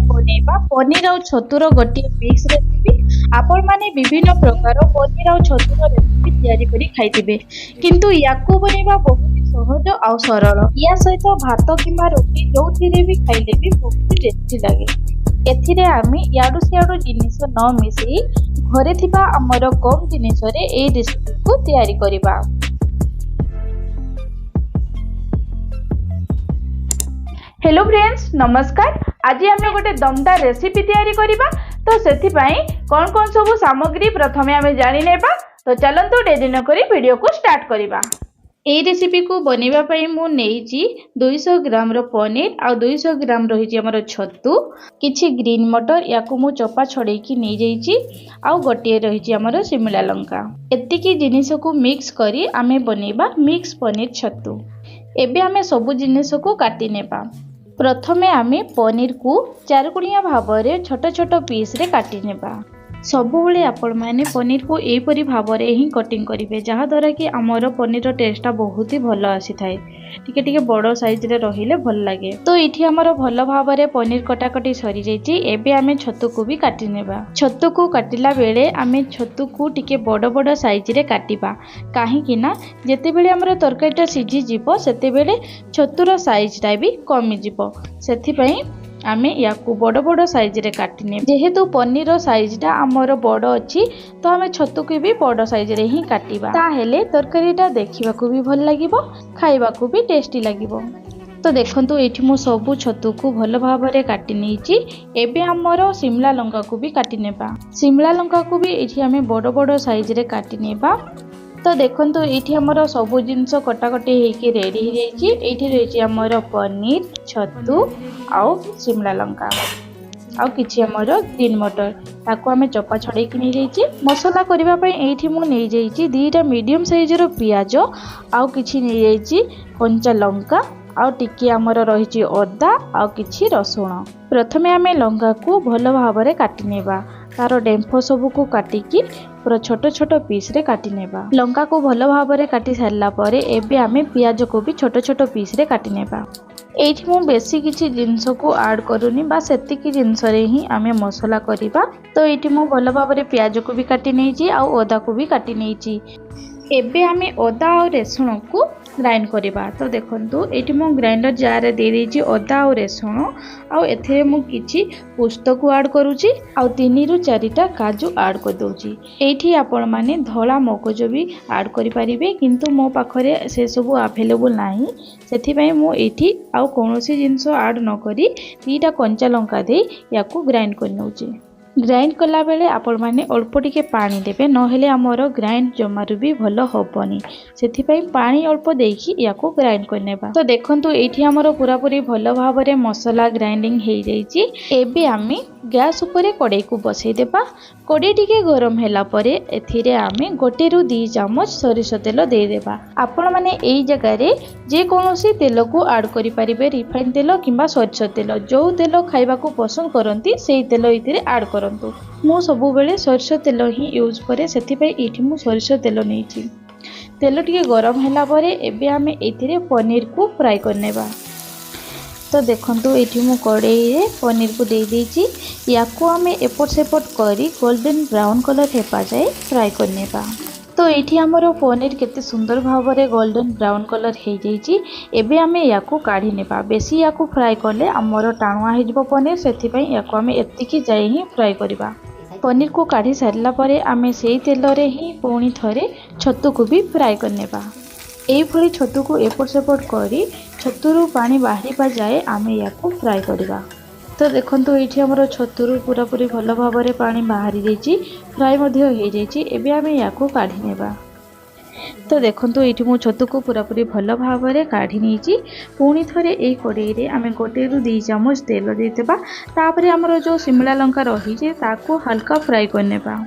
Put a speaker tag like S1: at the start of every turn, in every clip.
S1: बनेबा पनीर और छतुर गोटे मिक्स रेसिपी। आपण माने विभिन्न प्रकार पनीर और छतुर रेसिपी तैयारी करी खाइथिबे, किंतु याकू बनेबा बहुत ही सहज और सरल। या सहित भात किंबा रोटी जोथिरे भी खाइले भी बहुत टेस्टी लागे। एथिरे आमे याडू सियाडू जिनिस न मिसई घरे थिबा हमर कम जिनिस रे ए रेसिपी को तैयारी करिबा। हेलो फ्रेंड्स, नमस्कार। आज आम गोटे दमदार रेसिपी तैयारी करिबा। तो सेथि पई कौन कौन सब सामग्री प्रथमे आमे जानि नेबा। तो चलंतु डेरी न करी वीडियो को स्टार्ट करिबा। ए रेसिपी को बनेबा पई मु नेइची 200 ग्राम रो पनीर आ 200 ग्राम रहिची हमर छतु, किछि ग्रीन मटर याकू मु चपा छडेई की नै जाईची, आ गोटे रहिची हमर शिमला लंका। एतिकी जिनिस को मिक्स करी आमे बनेबा मिक्स पनीर छतु। एबे आमे सब जिनिस को काटी नेबा। प्रथमे आमे पनीर को चारकुणिया भावरे छोट छोट पीस रे काटी नेबा। सबुबले आपण माने पनीर को एपरी भावरे ही कटिंग करिवे, जहा द्वारा कि हमर पनीर टेस्टा बहुत ही भलो आसी थाए। टिके टिके बड़ साइज रे रहिले भल लागे। तो इठी हमर भलो भावरे पनीर कटाकटी सरी जाईची। एबे आमे छतु को भी काटी नेबा। छतु को काटिला बेले आमे छतु को टिके बड़ बड़ साइज रे काटिबा, काहे कि ना जेते बेले हमर तरकारीटा सिझी जिवो सेते बेले छतुर साइजटा भी कमी जिवो। सेथि पई आमे याकू बड़ बड़ साइज रे काटिने। जेहेतु पनीर साइजटा हमर बड़ अछि तो आमे छतु को भी बड़ साइज रे ही काटिबा, ताहेले तरकारीटा देखिबाकू भी भल लागिबो, खाइबाकू भी टेस्टी लागिबो। तो देखंतु एठी मु सबु छतु को भल भाबरे काटि नेइची। एबे हमर शिमला लंका को भी काटि नेबा। शिमला लंका को भी एठी आमे बड़ बड़ साइज रे काटि नेबा। तो देखंतु एठी हमर सबु जिंस कटाकटी हेकी रेडी हो जाइची। एठी रहिची हमर पनीर, छतु आउ शिमला लंका आउ किछि हमर ग्रीन मटर, ताको आमे चपा छडेई कि नै जाइची। मसाला करिबा पई एठी मु नै जाइची 2टा मीडियम साइज रो पियाज आउ किछि नै जाइची कंचा लंका आउ टिके हमर रहिची अदा आउ किछि रसुण। प्रथमे आमे लंका को भलो भाबरे काटि नेबा। तार डेम्फ सबू को काटिकी पूरा छोट छोट पीस रे काटि नेबा। लंका को भलो भाबरे काटि सारला परे एबे आमे पियाज को भी छोट छोट पीस रे काटि नेबा। एठी मु बेसी किछि जिंस को ऐड करूनी, बा सेतिकी जिंस रे ही आमे मसाला करिबा। तो एठी मु भलो भाबरे पियाज को भी काटि नेइची आ अदा को भी काटि नेइची। एबे आमे अदा और रसुण को ग्राइंड करिबा। तो देखंतु एठी मु ग्राइंडर जार रे दे देइची अदा और रसुण, आ एथे मु किछि पोस्त को ऐड करूची आ 3 रु 4टा काजू ऐड कर दोची। एठी आपण माने धला मगज भी ऐड करि परिबे, किंतु मो पाखरे से सब अवेलेबल नाही, सेथि पई मु एठी आ कोनोसी जिंस ऐड न करी 2टा कंचा लंका दे याकू ग्राइंड कर नउची। ग्राइंड कला बेले आपण माने अल्प टिके पानी देबे, नहेले हमर ग्राइंड जमारु भी भलो होबनी। सेथि पई पानी अल्प देकी याको ग्राइंड करनेबा। तो देखंतु एठी हमर पूरा पूरी भलो भाबरे मसाला ग्राइंडिंग हे जाईची। एबे आमे गैस ऊपर कड़ाई को बसई देबा। कड़ाई टिके गरम हैला परे एथिरे आमे 1 रु 2 चम्मच सरिष तेल दे देबा। आपण माने एई जगह रे जे कोनोसी तेल को ऐड करि परिबे, रिफाइन तेल किंबा सरिष तेल, जो तेल खाइबा को पसंद करंती सेई तेल इथिरे ऐड करंतु। मु सबु बेले सरिष तेल ही यूज करे, सेथि पई एठी मु सरिष तेल नेइची। तेल टिके गरम हैला परे एबे आमे एथिरे पनीर को फ्राई करनेबा। तो देखंतु एठी मु कड़ाई रे पनीर को दे देइची। याको आमे एपट सेपट करी गोल्डन ब्राउन कलर हेपा जाए फ्राई करनेबा। तो एठी हमरो पनीर केते सुंदर भावरे गोल्डन ब्राउन कलर हे जाइची। एबे आमे याको काढी नेबा। बेसी याको फ्राई करले हमरो टाणुआ हे जबो पनीर, सेथि पई याको आमे एतिकी जाय ही फ्राई करबा। पनीर को काढी सारला परे आमे सेई तेल रे ही पुणी थरे छतु को भी फ्राई करनेबा। एई भली छतु को एपट सेपट करी छतुरु पानी बाहरिबा जाए आमे याको फ्राई करबा। तो देखंतु एठी हमरो छतुरु पूरा पूरी भलो भाबरे पानी बाहरी जाइची, फ्राई मध्ये हो जाइची। एबे आमे याको काढी नेबा। तो देखंतु एठी मु छतु को पूरा पूरी भलो भाबरे काढी नेची। पुणी थरे एई कड़ाई रे आमे 1 रु 2 चम्मच तेल दे देबा। तापरे हमरो जो शिमला लंका रही जे ताको हल्का फ्राई करनेबा।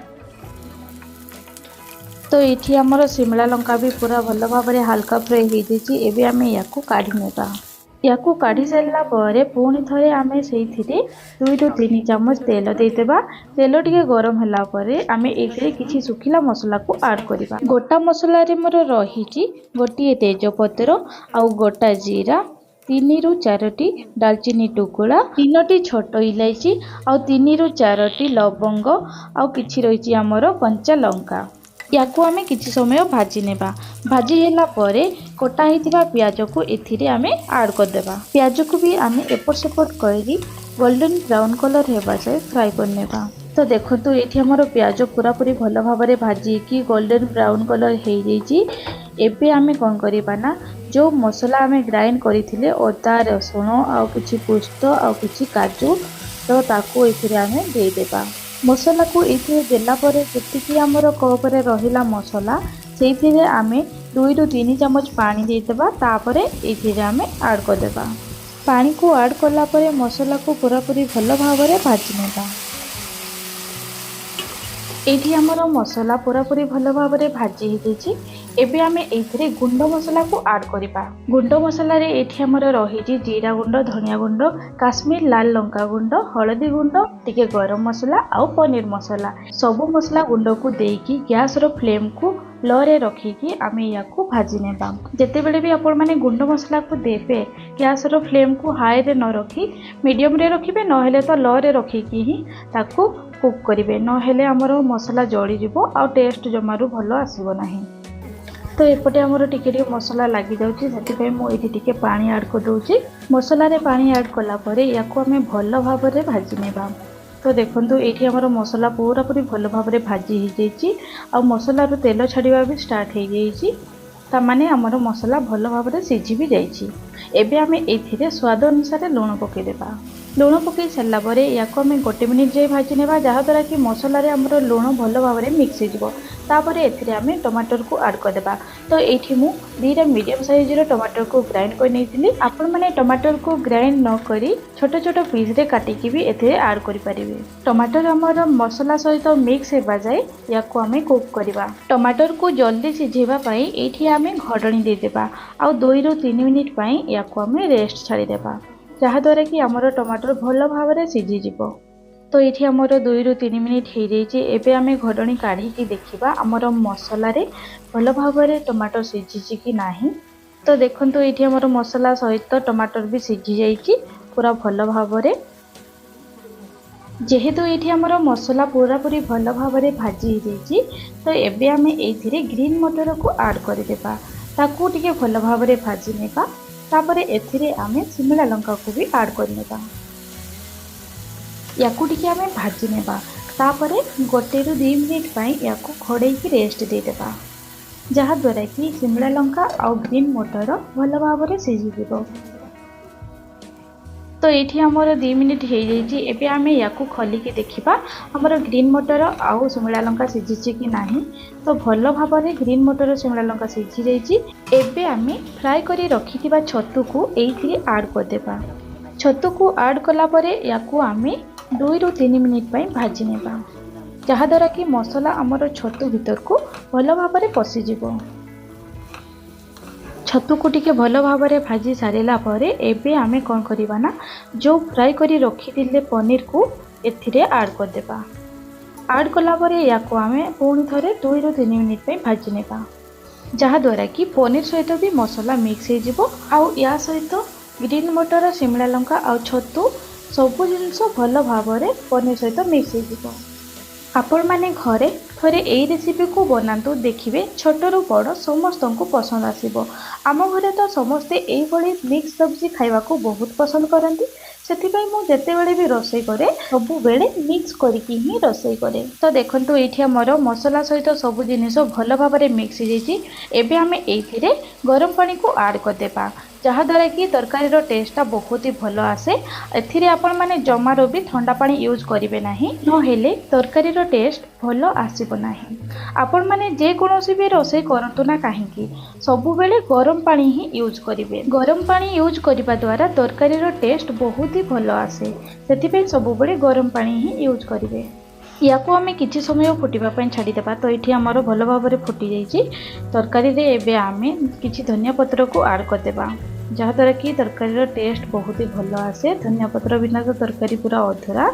S1: तो एठी हमरो शिमला लंका भी पूरा भलो भाबरे हल्का फ्राई हे दिची। एबे आमे याको काढी नेबा। याकू काढ़ी सारा पर पुणी थे आम से 2 रु 3 चम्मच तेल देदेबा। तेल टिके गरम होला परे आमे एथिरे किछि सुखिला मसला को ऐड करबा। गोटा मसला रे मोर रही गोटे तेजपत्र आउ गोटा जीरा 3 ରୁ 4ଟି ଡାଲଚିନି ଟुकुड़ा, 3ଟି छोट इलायची ଆଉ 3 ରୁ 4ଟି लवंग ଆଉ କିଛି ରହିଛି ଆମର कच्चा लंका। याकू आमे किछि समय भाजी नेबा। भाजी होला परे कटा हिथिबा प्याज को एथिरे आमे ऐड कर देबा। प्याज को भी आमे एपट सेपट करी गोल्डन ब्राउन कलर हेबा से फ्राई कर नेबा। तो देखो ये हमर प्याज पूरा पूरी भल भाव में भाजी की गोल्डन ब्राउन कलर हो जाइए। एबे आमे कौन करिबा ना जो मसला आमे ग्राइंड करथिले अदा रसुण आउ किछि पुस्त आउ किछि काजू तो ताको एथिरे आमे दे देबा। मसला को एथिरे देला परे जतिकी हमर कप रे रहिला मसला सेथिरे आमे 2 ରୁ 3 चम्मच पानी दे देबा। तापरे एथिरे आमे ऐड कर देबा। पानी को ऐड करला परे मसला को पूरा पूरी भल भाव में भाजी नेबा। एठी हमर मसला पूरा पूरी भल भाव में भाजी हो जाइए। एबे आमे एथिरे गुंड मसला को ऐड करिबा। गुंड मसला रे एठी हमर रही जीरा गुंड, धनिया गुंड, काश्मीर लाल लंका गुंड, हळदी गुंड, टिके गरम मसला आउ पनीर मसला सब मसला गुंड को देकी गैस रो फ्लेम को लो रे रखिकी आमे या को भाजी नेबा। जेते बेले भी आपण माने गुंड मसला को देबे गैस रो फ्लेम को हाई रे न रखी मीडियम रे रखिबे, न हेले तो लो रे रखिकी ही ताको कुक करिवे, न हेले हमर मसला जळी जिवो आ टेस्ट जमारू भलो आसीबो नाही। तो एपटे हमर टिके टिके मसला लागि जाउची, सेति मु एठी टिके पानी ऐड कर दउची। मसला रे पानी ऐड कला परे याको हमें भलो भाव रे भाजी नेबा। तो देखंतु एठी हमर मसला पूरा पूरी भलो भाव रे भाजी हो जाइए आ मसला रो तेल छाड़िबा भी स्टार्ट हो जाइए। ता माने हमर मसला भलो भाव रे सिझी भी जाइए। एबे आमे एथिरे स्वाद अनुसार लूण पके देबा। लूण पकई सारा पर या गोटे मिनिट जाए भाजी नेबा, जहाँ द्वारा कि मसला रे हमर लूण भल भाव में मिक्स हो। तापर एथिरे आमे टमाटर को ऐड कर देबा। तो एठी मु 2टा मीडियम साइज रो टमाटर को ग्राइंड कर नेइथिली। आपण माने टमाटर को ग्राइंड न करी छोट छोट पीस रे काटिकी भी एथिरे ऐड करि परिबे। टमाटर हमर मसला सहित मिक्स हेबा जाए या को आमे कुक करबा। टमाटर को जल्दी सिझेबा पई एठी आमे घडणी दे देबा आ 2 ରୁ 3 मिनिट पई या को आमे रेस्ट छाड़ी देबा, जहाँ द्वारा कि आमर टमाटर भल भाव में सिझीज। तो ये आमर 2 ରୁ 3 मिनिट हो जाइए। एबे आमे घडणी काढ़ी देखिबा आमर मसला रे भल भाव में टमाटर सिझी कि नाही। तो देखंतु ये आमर मसला सहित टमाटर भी सिझी जाइए पूरा भल भाव में। जेहेतु ये आमर मसला पूरा पूरी भल भाव में भाजी हो जाइए, तो एबे आमे एथिरे ग्रीन मटर को ऐड कर देबा। ताकू टिके भल भाव में भाजी नेबा। तापरे एथिरे आमे शिमला लंका को भी ऐड कर नेबा। याकू टिके आमे भाजी नेबा। तापरे 1 ରୁ 2 मिनिट पई याकू घोड़े की रेस्ट दे देबा, जहाँ द्वारा कि शिमला लंका आउ ग्रीन मटर भल भाव में सिझी जिवो। तो ये आमर 2 मिनिट हो जाइए। एबे आमे याकू खोलिकी देखिबा आमर ग्रीन मटर आउ शिमला लंका सिझी कि नाही। तो भल भाव में ग्रीन मटर शिमला लंका सिझी जाइए। एबे आमे फ्राई करी रखिथिबा छतु को एइथिरे ऐड कर देबा। छतु को ऐड कला परे याकू आमे 2 ରୁ 3 मिनिट पई भाजी नेबा, जहाँ द्वारा कि मसला आमर छतु भीतर को भल भाव में पशि जिवो। छतु को टिके भल भाव में भाजी सारिला परे एबे आमे कौन करिबा ना जो फ्राई करी रखिथिले पनीर को एथिरे ऐड कर देबा। ऐड कला परे याको आमे पुणी थरे 2 ରୁ 3 मिनिट पई भाजी नेबा, जहाँ द्वारा कि पनीर सहित भी मसला मिक्स हो जिवो आउ या सहित ग्रीन मटर शिमला लंका आउ छतु सबु जिनस भल भाव में पनीर सहित मिक्स हो जिवो। आपण माने घरे थरे एई रेसिपी को बनातु, देखिबे छोट रु बड़ समस्त को पसंद आसीबो। आम घरे तो समस्ते एई भली मिक्स सब्जी खाइबा को बहुत पसंद करंती। सेथिपाई मु जेते बेले भी रोसई करे सबु बेले मिक्स करिकी ही रोसई करे। तो देखंतु एठी हमर मसला सहित सबु जिनिस भल भाव में मिक्स हो जाइए। एबे आमे एथिरे गरम पानी को ऐड कर देबा, जहाँ द्वारा कि तरकारी रो टेस्टा बहुत ही भल आसे। एथिरे आपण माने जमारो भी ठंडा पानी यूज करिवे नाही, न हेले तरकारी रो टेस्ट भल आसीबो नाही। आपण माने जे कोनोसी भी रोसई करंतु ना काहेकि सबु बेले गरम पानी ही यूज करिवे। गरम पानी यूज करिबा द्वारा तरकारी रो टेस्ट बहुत ही भल आसे, सेथिपई सबु बेले गरम पानी ही यूज करिवे। याकू आमे किछि समय फुटिबा पई छाडी देबा। तो एठी हमर भल भाव में फुटी जाइए। तरकारी रे एबे आमे किछि धनिया पत्र को ऐड कर देबा, जहाँ द्वारा कि तरकारी रो टेस्ट बहुत ही भल आसे। धनिया पत्र बिना तो तरकारी पूरा अधूरा।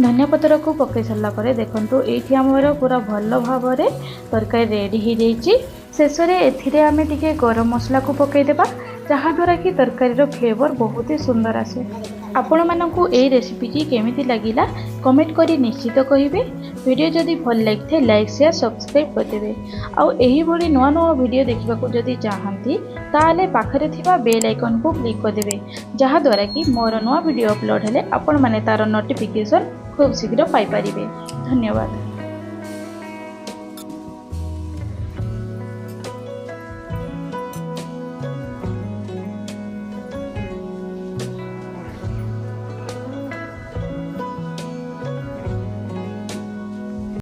S1: धनिया पत्र को पकई सारा पर देखंतु एठी हमर पूरा भल भाव में तरकारी रेडी हो जाइए। शेष में एथिरे आमे टिके गरम मसला को पकई देबा। जहाँद्वारा कि तरकारीर फ्लेवर बहुत ही सुंदर आसे। आपण मानकु ए रेसिपीटी केमिति लागिला कमेंट करी निश्चित कहिबे। वीडियो जदि भल लागिथे लाइक शेयर सब्सक्राइब करदेबे। आउ एही भली नुआ नुआ वीडियो देखिबाकू जदि चाहंती ताले पाखरे थिबा बेल आइकन को क्लिक करदेबे, जहाँद्वारा कि मोर नुआ वीडियो अपलोड हेले आपण माने तार नोटिफिकेशन खूब शीघ्र पाई परिबे। धन्यवाद।